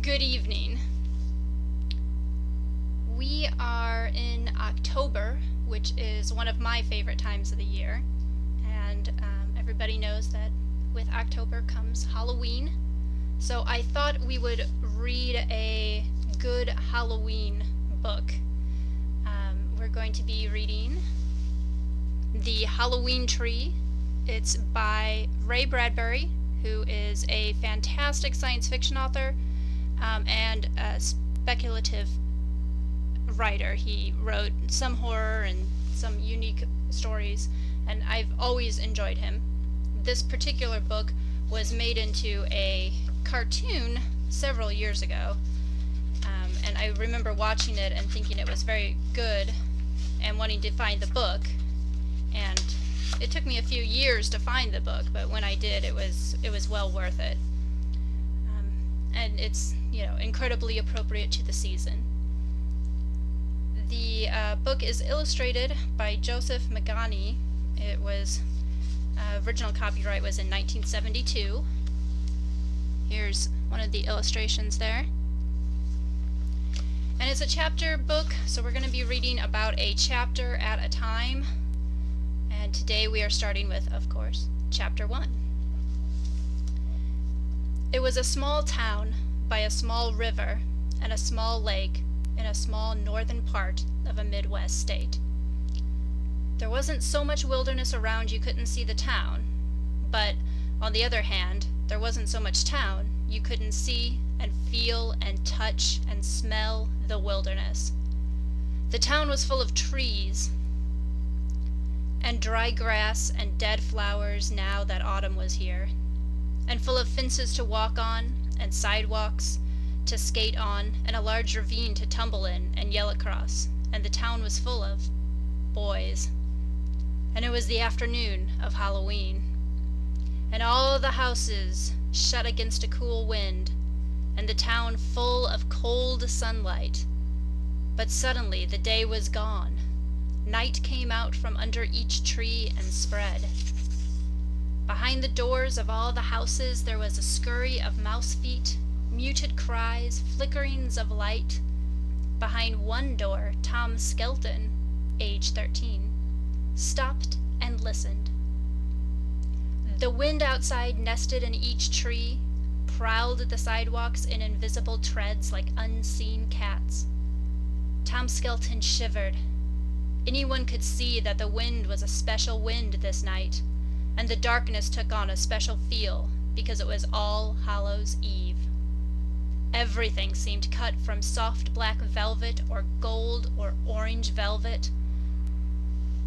Good evening. We are in October, which is one of my favorite times of the year, and everybody knows that with October comes Halloween. So I thought we would read a good Halloween book. We're going to be reading The Halloween Tree. It's by Ray Bradbury, who is a fantastic science fiction author and a speculative writer. He wrote some horror and some unique stories, and I've always enjoyed him. This particular book was made into a cartoon several years ago, and I remember watching it and thinking it was very good and wanting to find the book, and it took me a few years to find the book, but when I did, it was well worth it. And it's, incredibly appropriate to the season. The book is illustrated by Joseph Magani. It was, original copyright was in 1972. Here's one of the illustrations there. And it's a chapter book, so we're going to be reading about a chapter at a time. And today we are starting with, of course, Chapter 1. It was a small town by a small river and a small lake in a small northern part of a Midwest state. There wasn't so much wilderness around you couldn't see the town, but on the other hand, there wasn't so much town you couldn't see and feel and touch and smell the wilderness. The town was full of trees and dry grass and dead flowers now that autumn was here, and full of fences to walk on and sidewalks to skate on and a large ravine to tumble in and yell across, and the town was full of boys. And it was the afternoon of Halloween, and all the houses shut against a cool wind, and the town full of cold sunlight. But suddenly the day was gone. Night came out from under each tree and spread. Behind the doors of all the houses there was a scurry of mouse feet, muted cries, flickerings of light. Behind one door, Tom Skelton, age 13, stopped and listened. The wind outside nested in each tree, prowled the sidewalks in invisible treads like unseen cats. Tom Skelton shivered. Anyone could see that the wind was a special wind this night, and the darkness took on a special feel because it was All Hallows' Eve. Everything seemed cut from soft black velvet or gold or orange velvet.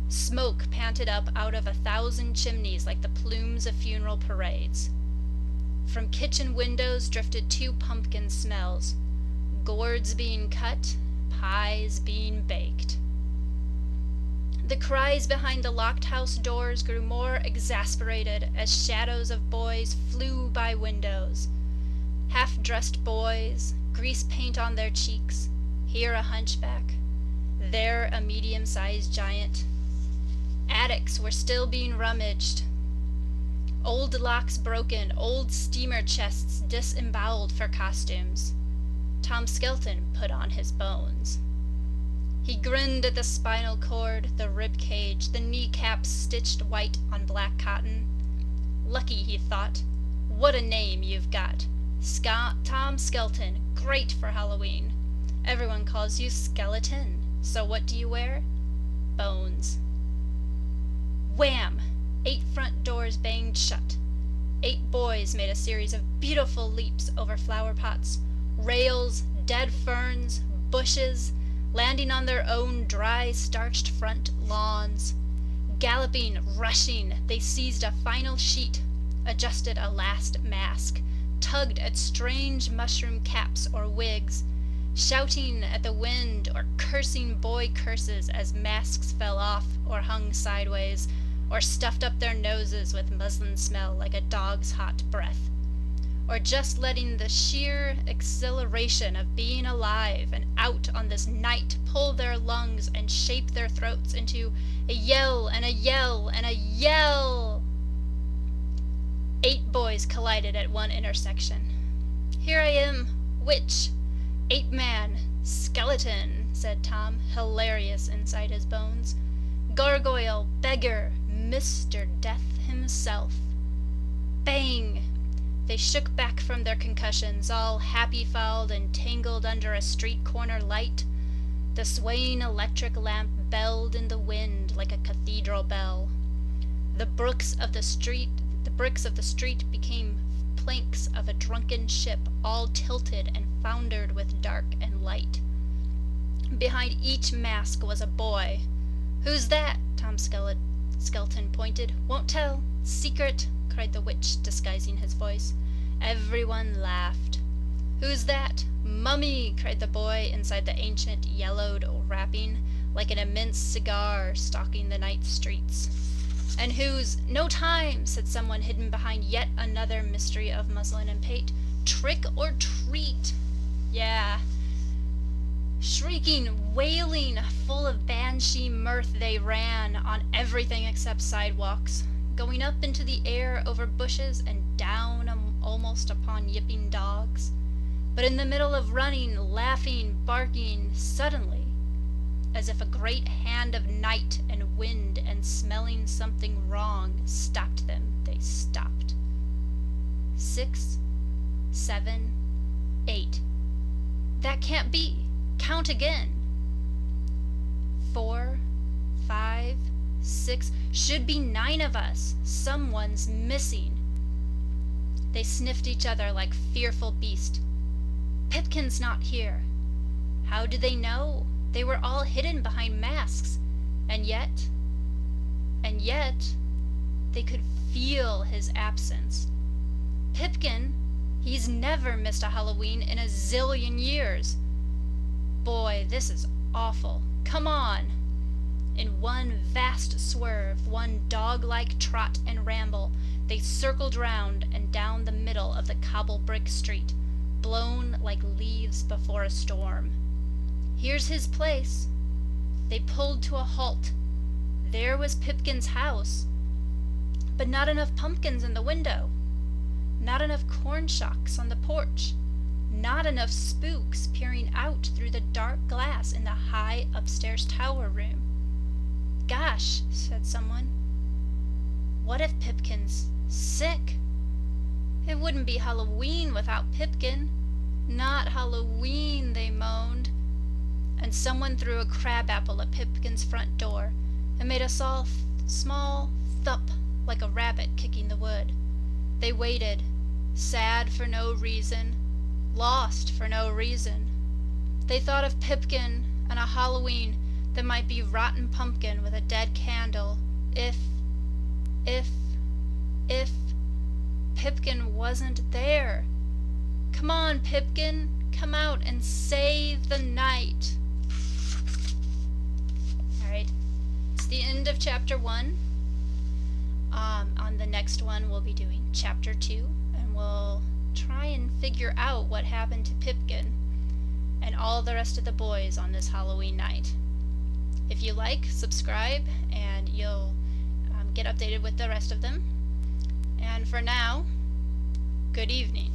Smoke panted up out of 1,000 chimneys like the plumes of funeral parades. From kitchen windows drifted 2 pumpkin smells, gourds being cut, pies being baked. The cries behind the locked house doors grew more exasperated as shadows of boys flew by windows. Half-dressed boys, grease paint on their cheeks, here a hunchback, there a medium-sized giant. Attics were still being rummaged. Old locks broken, old steamer chests disemboweled for costumes. Tom Skelton put on his bones. He grinned at the spinal cord, the rib cage, the kneecaps stitched white on black cotton. Lucky, he thought. What a name you've got. Tom Skelton, great for Halloween. Everyone calls you Skeleton, so what do you wear? Bones. Wham! 8 front doors banged shut. 8 boys made a series of beautiful leaps over flower pots, rails, dead ferns, bushes, landing on their own dry, starched front lawns. Galloping, rushing, they seized a final sheet, adjusted a last mask, tugged at strange mushroom caps or wigs, shouting at the wind or cursing boy curses as masks fell off or hung sideways, or stuffed up their noses with muslin smell like a dog's hot breath, or just letting the sheer exhilaration of being alive and out on this night pull their lungs and shape their throats into a yell and a yell and a yell. 8 boys collided at one intersection. "Here I am. Witch! Ape man! Skeleton!" said Tom, hilarious inside his bones. "Gargoyle! Beggar! Mr. Death himself!" Bang! They shook back from their concussions, all happy-fouled and tangled under a street corner light. The swaying electric lamp belled in the wind like a cathedral bell. The bricks of the street became planks of a drunken ship, all tilted and foundered with dark and light. Behind each mask was a boy. "Who's that?" Tom Skelton pointed. "Won't tell. Secret," cried the witch, disguising his voice. Everyone laughed. "Who's that?" "Mummy," cried the boy inside the ancient yellowed wrapping, like an immense cigar stalking the night streets. "And who's—" "No time," said someone hidden behind yet another mystery of muslin and pate. "Trick or treat." Yeah. Shrieking, wailing, full of banshee mirth, they ran on everything except sidewalks, going up into the air over bushes and down almost upon yipping dogs. But in the middle of running, laughing, barking, suddenly, as if a great hand of night and wind and smelling something wrong stopped them, they stopped. 6, 7, 8. That can't be. Count again. 4, 5, 6. Should be 9 of us. Someone's missing. They sniffed each other like fearful beasts. "Pipkin's not here." How did they know? They were all hidden behind masks. And yet, they could feel his absence. Pipkin, he's never missed a Halloween in a zillion years. Boy, this is awful. Come on. In one vast swerve, one dog-like trot and ramble, they circled round and down the middle of the cobble-brick street, blown like leaves before a storm. Here's his place. They pulled to a halt. There was Pipkin's house, but not enough pumpkins in the window, not enough corn shocks on the porch, not enough spooks peering out through the dark glass in the high upstairs tower room. "Gosh," said someone. "What if Pipkin's sick? It wouldn't be Halloween without Pipkin. Not Halloween," they moaned. And someone threw a crabapple at Pipkin's front door and made a small thump like a rabbit kicking the wood. They waited, sad for no reason, lost for no reason. They thought of Pipkin and a Halloween that might be rotten pumpkin with a dead candle if Pipkin wasn't there. Come on, Pipkin, come out and save the night. Alright, it's the end of chapter 1. On the next one we'll be doing chapter 2, and we'll try and figure out what happened to Pipkin and all the rest of the boys on this Halloween night. If you like, subscribe, and you'll get updated with the rest of them. And for now, good evening.